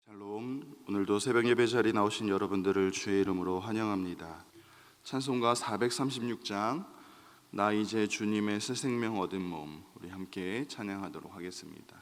샬롬. 오늘도 새벽 예배 자리에 나오신 여러분들을 주의 이름으로 환영합니다. 찬송가 436장 나 이제 주님의 새 생명 얻은 몸, 우리 함께 찬양하도록 하겠습니다.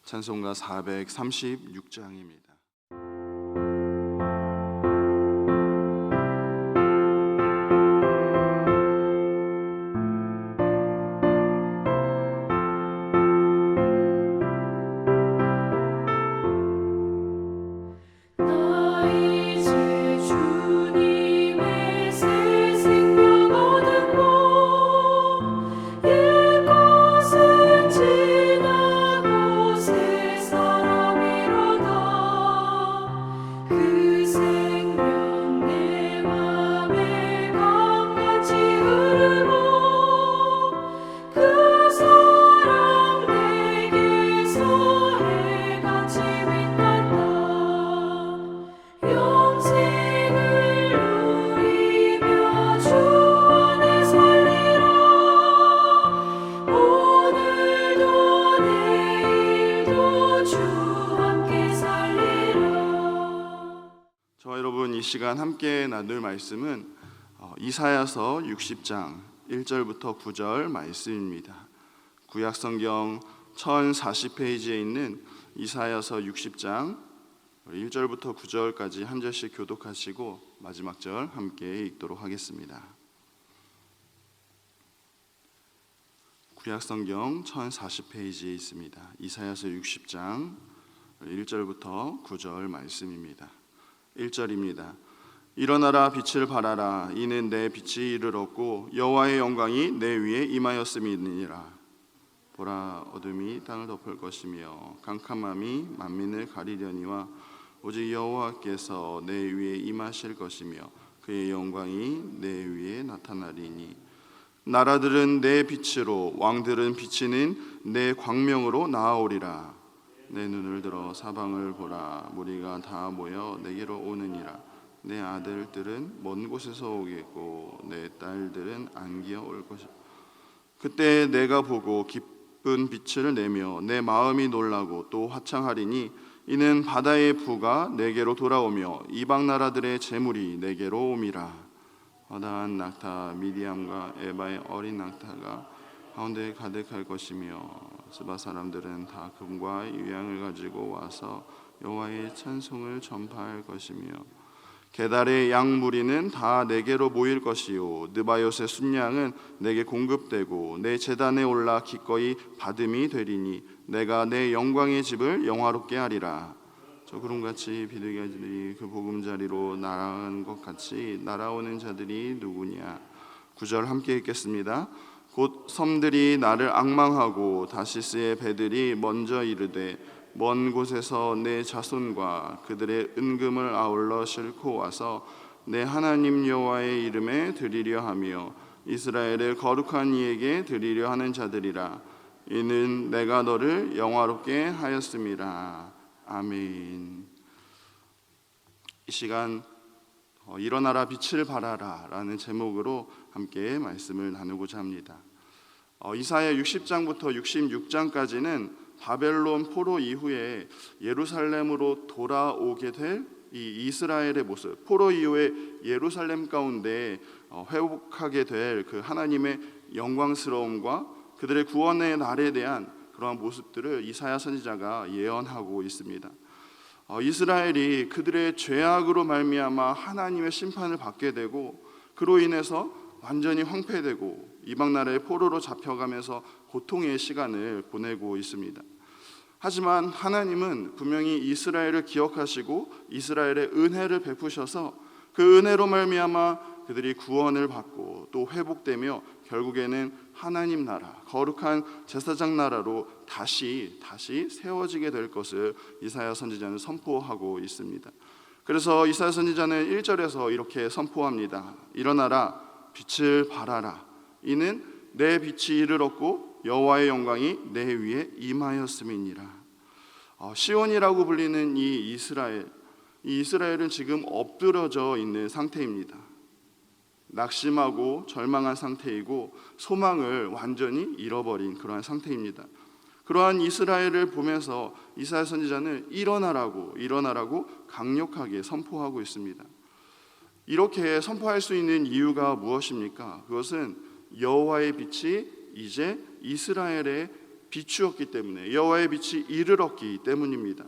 찬송가 436장입니다. 이 시간 함께 나눌 말씀은 이사야서 60장 1절부터 9절 말씀입니다. 구약성경 1040페이지에 있는 이사야서 60장 1절부터 9절까지 한 절씩 교독하시고 마지막 절 함께 읽도록 하겠습니다. 구약성경 1040페이지에 있습니다. 이사야서 60장 1절부터 9절 말씀입니다. 1절입니다. 일어나라, 빛을 발하라. 이는 내 빛이 이르렀고 여호와의 영광이 내 위에 임하였음이니라. 보라, 어둠이 땅을 덮을 것이며 캄캄함이 만민을 가리려니와 오직 여호와께서 내 위에 임하실 것이며 그의 영광이 내 위에 나타나리니 나라들은 내 빛으로 왕들은 비치는 내 광명으로 나아오리라. 내 눈을 들어 사방을 보라. 무리가 다 모여 내게로 오느니라. 내 아들들은 먼 곳에서 오겠고 내 딸들은 안기어 올 것이라. 그때 내가 보고 기쁜 빛을 내며 내 마음이 놀라고 또 화창하리니 이는 바다의 부가 내게로 돌아오며 이방 나라들의 재물이 내게로 옴이라. 허다한 낙타 미디암과 에바의 어린 낙타가 가운데 가득할 것이며 스바 사람들은 다 금과 유향을 가지고 와서 여호와의 찬송을 전파할 것이며 게달의 양 무리는 다 내게로 모일 것이요 느바요의 순양은 내게 공급되고 내 제단에 올라 기꺼이 받음이 되리니 내가 내 영광의 집을 영화롭게 하리라. 저 구름같이 비둘기들이 그 보금자리로 날아간 것 같이 날아오는 자들이 누구냐. 9절 함께 읽겠습니다. 곧 섬들이 나를 앙망하고 다시스의 배들이 먼저 이르되 먼 곳에서 내 자손과 그들의 은금을 아울러 싣고 와서 내 하나님 여호와의 이름에 드리려 하며 이스라엘의 거룩한 이에게 드리려 하는 자들이라. 이는 내가 너를 영화롭게 하였음이라. 아멘. 이 시간 일어나라, 빛을 발하라 라는 제목으로 함께 말씀을 나누고자 합니다. 이사야 60장부터 66장까지는 바벨론 포로 이후에 예루살렘으로 돌아오게 될 이 이스라엘의 모습, 포로 이후에 예루살렘 가운데 회복하게 될 그 하나님의 영광스러움과 그들의 구원의 날에 대한 그러한 모습들을 이사야 선지자가 예언하고 있습니다. 이스라엘이 그들의 죄악으로 말미암아 하나님의 심판을 받게 되고 그로 인해서 완전히 황폐되고 이방 나라의 포로로 잡혀가면서 고통의 시간을 보내고 있습니다. 하지만 하나님은 분명히 이스라엘을 기억하시고 이스라엘의 은혜를 베푸셔서 그 은혜로 말미암아 그들이 구원을 받고 또 회복되며 결국에는 하나님 나라, 거룩한 제사장 나라로 다시 세워지게 될 것을 이사야 선지자는 선포하고 있습니다. 그래서 이사야 선지자는 1절에서 이렇게 선포합니다. 일어나라, 빛을 발하라. 이는 내 빛이 이르렀고 여호와의 영광이 내 위에 임하였음이니라. 시온이라고 불리는 이 이스라엘은 지금 엎드러져 있는 상태입니다. 낙심하고 절망한 상태이고 소망을 완전히 잃어버린 그러한 상태입니다. 그러한 이스라엘을 보면서 이사야 선지자는 일어나라고 강력하게 선포하고 있습니다. 이렇게 선포할 수 있는 이유가 무엇입니까? 그것은 여호와의 빛이 이제 이스라엘에 비추었기 때문에, 여호와의 빛이 이르렀기 때문입니다.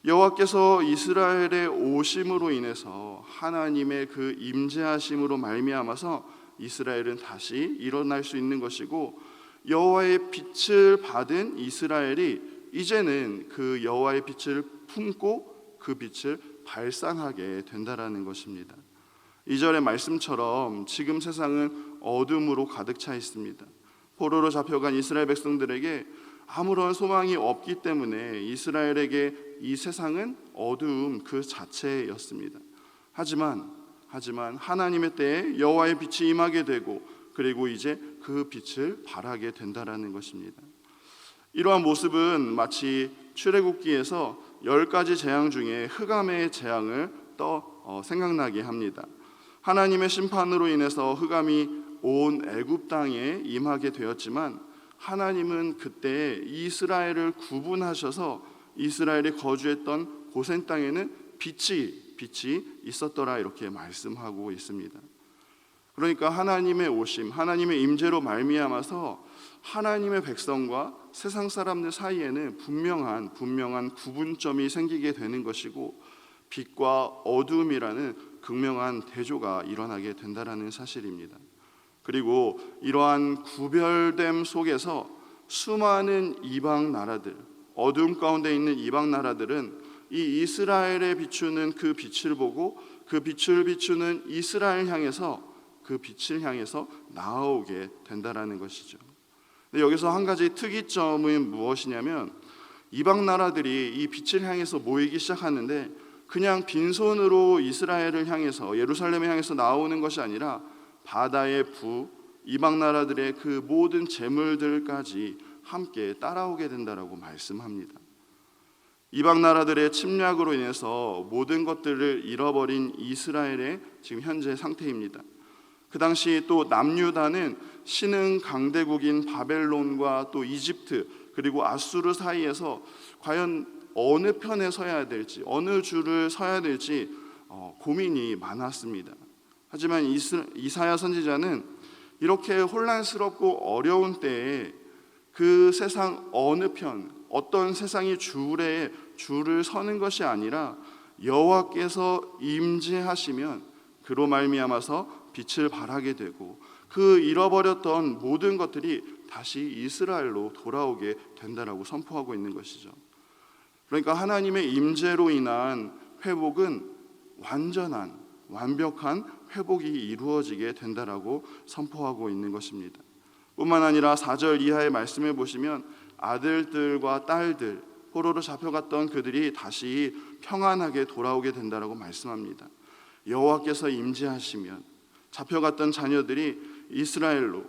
여호와께서 이스라엘에 오심으로 인해서 하나님의 그 임재하심으로 말미암아서 이스라엘은 다시 일어날 수 있는 것이고, 여호와의 빛을 받은 이스라엘이 이제는 그 여호와의 빛을 품고 그 빛을 발산하게 된다라는 것입니다. 2절의 말씀처럼 지금 세상은 어둠으로 가득 차 있습니다. 포로로 잡혀간 이스라엘 백성들에게 아무런 소망이 없기 때문에 이스라엘에게 이 세상은 어두움 그 자체였습니다. 하지만 하나님의 때에 여호와의 빛이 임하게 되고, 그리고 이제 그 빛을 발하게 된다라는 것입니다. 이러한 모습은 마치 출애굽기에서 10가지 재앙 중에 흑암의 재앙을 생각나게 합니다. 하나님의 심판으로 인해서 흑암이 온 애굽 땅에 임하게 되었지만, 하나님은 그때 이스라엘을 구분하셔서 이스라엘이 거주했던 고센 땅에는 빛이 있었더라, 이렇게 말씀하고 있습니다. 그러니까 하나님의 오심, 하나님의 임재로 말미암아서 하나님의 백성과 세상 사람들 사이에는 분명한 구분점이 생기게 되는 것이고, 빛과 어둠이라는 극명한 대조가 일어나게 된다라는 사실입니다. 그리고 이러한 구별됨 속에서 수많은 이방 나라들, 어둠 가운데 있는 이방 나라들은 이 이스라엘에 비추는 그 빛을 보고 그 빛을 비추는 이스라엘 향해서 그 빛을 향해서 나아오게 된다라는 것이죠. 근데 여기서 한 가지 특이점은 무엇이냐면, 이방 나라들이 이 빛을 향해서 모이기 시작하는데 그냥 빈손으로 이스라엘을 향해서, 예루살렘을 향해서 나오는 것이 아니라 바다의 부, 이방 나라들의 그 모든 재물들까지 함께 따라오게 된다라고 말씀합니다. 이방 나라들의 침략으로 인해서 모든 것들을 잃어버린 이스라엘의 지금 현재 상태입니다. 그 당시 또 남유다는 신흥 강대국인 바벨론과 또 이집트 그리고 아수르 사이에서 과연 어느 편에 서야 될지, 어느 줄을 서야 될지 고민이 많았습니다. 하지만 이사야 선지자는 이렇게 혼란스럽고 어려운 때에 그 세상 어느 편, 어떤 세상이 줄을 서는 것이 아니라 여호와께서 임재하시면 그로 말미암아서 빛을 발하게 되고, 그 잃어버렸던 모든 것들이 다시 이스라엘로 돌아오게 된다라고 선포하고 있는 것이죠. 그러니까 하나님의 임재로 인한 회복은 완벽한 회복이 이루어지게 된다라고 선포하고 있는 것입니다. 뿐만 아니라 4절 이하의 말씀을 보시면 아들들과 딸들, 포로로 잡혀갔던 그들이 다시 평안하게 돌아오게 된다라고 말씀합니다. 여호와께서 임재하시면 잡혀갔던 자녀들이 이스라엘로,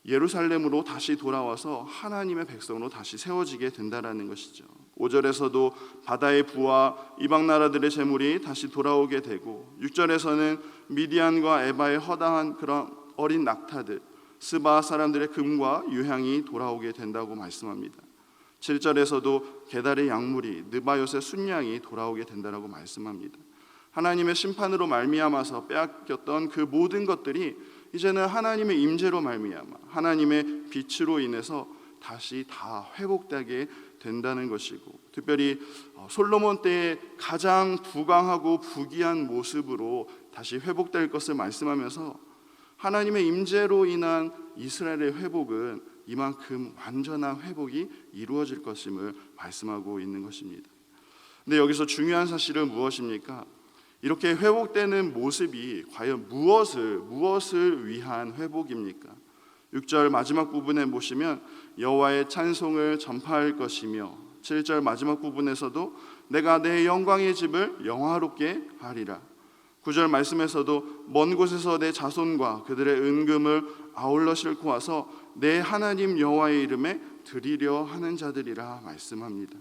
예루살렘으로 다시 돌아와서 하나님의 백성으로 다시 세워지게 된다라는 것이죠. 5절에서도 바다의 부와 이방 나라들의 재물이 다시 돌아오게 되고, 6절에서는 미디안과 에바의 허다한 그런 어린 낙타들, 스바 사람들의 금과 유향이 돌아오게 된다고 말씀합니다. 7절에서도 게달의 약물이, 느바요의 순양이 돌아오게 된다고 말씀합니다. 하나님의 심판으로 말미암아서 빼앗겼던 그 모든 것들이 이제는 하나님의 임재로 말미암아 하나님의 빛으로 인해서 다시 다 회복되게 된다는 것이고, 특별히 솔로몬 때의 가장 부강하고 부귀한 모습으로 다시 회복될 것을 말씀하면서 하나님의 임재로 인한 이스라엘의 회복은 이만큼 완전한 회복이 이루어질 것임을 말씀하고 있는 것입니다. 근데 여기서 중요한 사실은 무엇입니까? 이렇게 회복되는 모습이 과연 무엇을 위한 회복입니까? 6절 마지막 부분에 보시면 여호와의 찬송을 전파할 것이며, 7절 마지막 부분에서도 내가 내 영광의 집을 영화롭게 하리라. 9절 말씀에서도 먼 곳에서 내 자손과 그들의 은금을 아울러 싣고 와서 내 하나님 여호와의 이름에 드리려 하는 자들이라 말씀합니다.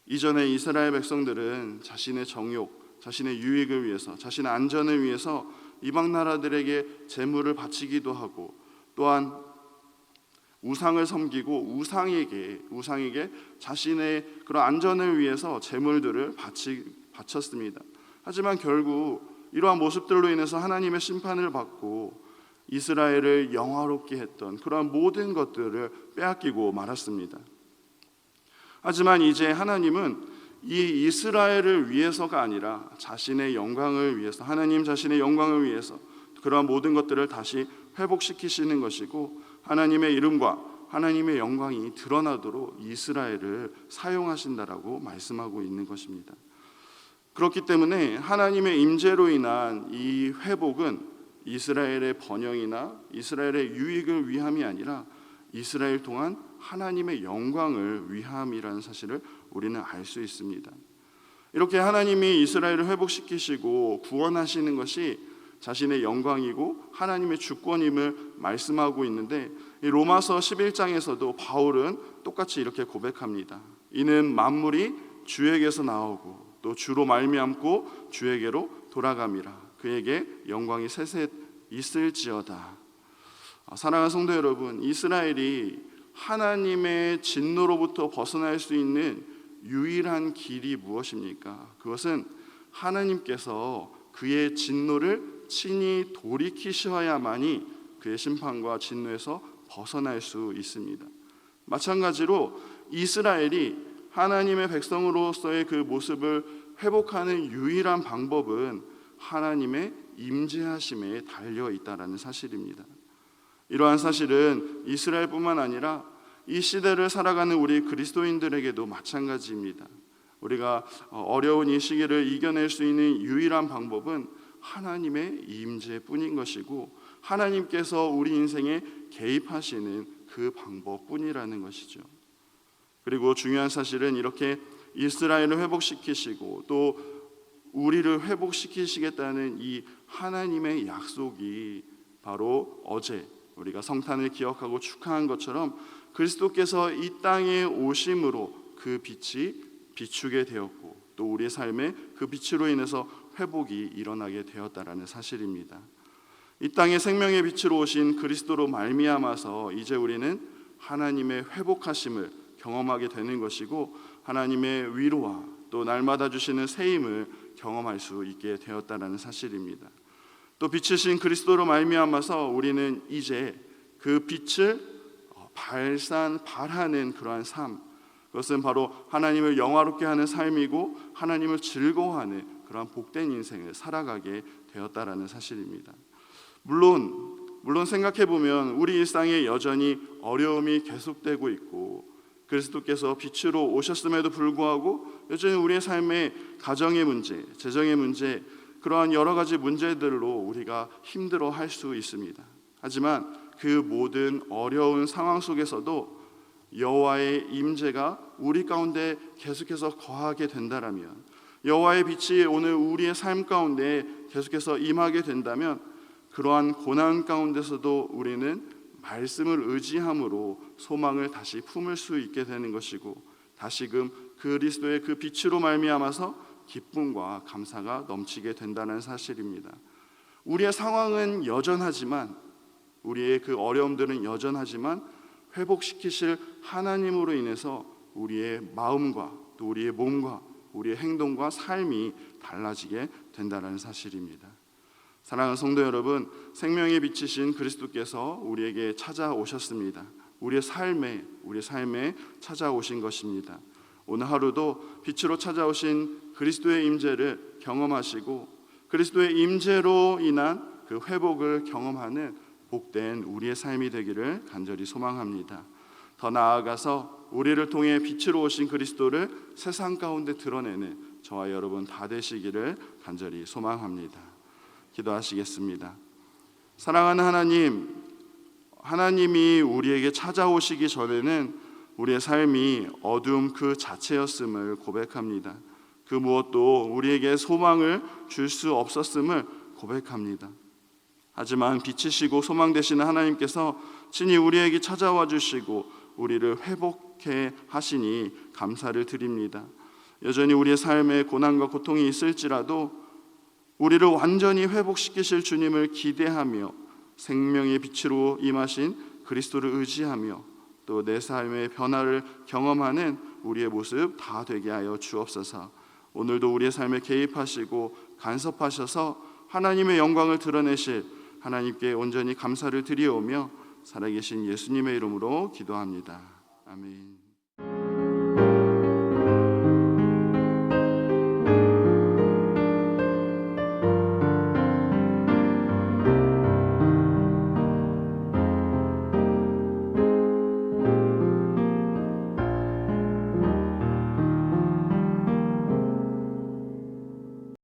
이전에 이스라엘 백성들은 자신의 정욕, 자신의 유익을 위해서, 자신의 안전을 위해서 이방 나라들에게 제물을 바치기도 하고, 또한 우상을 섬기고 우상에게 자신의 그런 안전을 위해서 제물들을 바쳤습니다. 하지만 결국 이러한 모습들로 인해서 하나님의 심판을 받고 이스라엘을 영화롭게 했던 그러한 모든 것들을 빼앗기고 말았습니다. 하지만 이제 하나님은 이 이스라엘을 위해서가 아니라 자신의 영광을 위해서, 하나님 자신의 영광을 위해서 그러한 모든 것들을 다시 회복시키시는 것이고, 하나님의 이름과 하나님의 영광이 드러나도록 이스라엘을 사용하신다라고 말씀하고 있는 것입니다. 그렇기 때문에 하나님의 임재로 인한 이 회복은 이스라엘의 번영이나 이스라엘의 유익을 위함이 아니라 이스라엘 동안 하나님의 영광을 위함이라는 사실을 우리는 알 수 있습니다. 이렇게 하나님이 이스라엘을 회복시키시고 구원하시는 것이 자신의 영광이고 하나님의 주권임을 말씀하고 있는데, 이 로마서 11장에서도 바울은 똑같이 이렇게 고백합니다. 이는 만물이 주에게서 나오고 또 주로 말미암고 주에게로 돌아감이라. 그에게 영광이 세세 있을지어다. 사랑하는 성도 여러분, 이스라엘이 하나님의 진노로부터 벗어날 수 있는 유일한 길이 무엇입니까? 그것은 하나님께서 그의 진노를 친히 돌이키셔야만이 그의 심판과 진노에서 벗어날 수 있습니다. 마찬가지로 이스라엘이 하나님의 백성으로서의 그 모습을 회복하는 유일한 방법은 하나님의 임재하심에 달려 있다라는 사실입니다. 이러한 사실은 이스라엘뿐만 아니라 이 시대를 살아가는 우리 그리스도인들에게도 마찬가지입니다. 우리가 어려운 이 시기를 이겨낼 수 있는 유일한 방법은 하나님의 임재뿐인 것이고, 하나님께서 우리 인생에 개입하시는 그 방법뿐이라는 것이죠. 그리고 중요한 사실은 이렇게 이스라엘을 회복시키시고 또 우리를 회복시키시겠다는 이 하나님의 약속이 바로 어제 우리가 성탄을 기억하고 축하한 것처럼 그리스도께서 이 땅에 오심으로 그 빛이 비추게 되었고, 또 우리의 삶에 그 빛으로 인해서 회복이 일어나게 되었다라는 사실입니다. 이 땅에 생명의 빛으로 오신 그리스도로 말미암아서 이제 우리는 하나님의 회복하심을 경험하게 되는 것이고, 하나님의 위로와 또 날마다 주시는 새 힘을 경험할 수 있게 되었다라는 사실입니다. 또 빛이신 그리스도로 말미암아서 우리는 이제 그 빛을 발하는 그러한 삶, 그것은 바로 하나님을 영화롭게 하는 삶이고 하나님을 즐거워하는 그러한 복된 인생을 살아가게 되었다라는 사실입니다. 물론 생각해 보면 우리 일상에 여전히 어려움이 계속되고 있고, 그리스도께서 빛으로 오셨음에도 불구하고 여전히 우리의 삶에 가정의 문제, 재정의 문제, 그러한 여러 가지 문제들로 우리가 힘들어할 수 있습니다. 하지만 그 모든 어려운 상황 속에서도 여호와의 임재가 우리 가운데 계속해서 거하게 된다라면, 여호와의 빛이 오늘 우리의 삶 가운데 계속해서 임하게 된다면, 그러한 고난 가운데서도 우리는 말씀을 의지함으로 소망을 다시 품을 수 있게 되는 것이고, 다시금 그리스도의 그 빛으로 말미암아서 기쁨과 감사가 넘치게 된다는 사실입니다. 우리의 상황은 여전하지만, 우리의 그 어려움들은 여전하지만 회복시키실 하나님으로 인해서 우리의 마음과 또 우리의 몸과 우리의 행동과 삶이 달라지게 된다는 사실입니다. 사랑하는 성도 여러분, 생명의 빛이신 그리스도께서 우리에게 찾아오셨습니다. 우리의 삶에 찾아오신 것입니다. 오늘 하루도 빛으로 찾아오신 그리스도의 임재를 경험하시고 그리스도의 임재로 인한 그 회복을 경험하는 복된 우리의 삶이 되기를 간절히 소망합니다. 더 나아가서 우리를 통해 빛으로 오신 그리스도를 세상 가운데 드러내는 저와 여러분 다 되시기를 간절히 소망합니다. 기도하시겠습니다. 사랑하는 하나님, 하나님이 우리에게 찾아오시기 전에는 우리의 삶이 어둠 그 자체였음을 고백합니다. 그 무엇도 우리에게 소망을 줄 수 없었음을 고백합니다. 하지만 빛이시고 소망 되시는 하나님께서 친히 우리에게 찾아와 주시고 우리를 회복해 하시니 감사를 드립니다. 여전히 우리의 삶에 고난과 고통이 있을지라도 우리를 완전히 회복시키실 주님을 기대하며 생명의 빛으로 임하신 그리스도를 의지하며 또 내 삶의 변화를 경험하는 우리의 모습 다 되게 하여 주옵소서. 오늘도 우리의 삶에 개입하시고 간섭하셔서 하나님의 영광을 드러내실 하나님께 온전히 감사를 드리오며 살아계신 예수님의 이름으로 기도합니다. 아멘.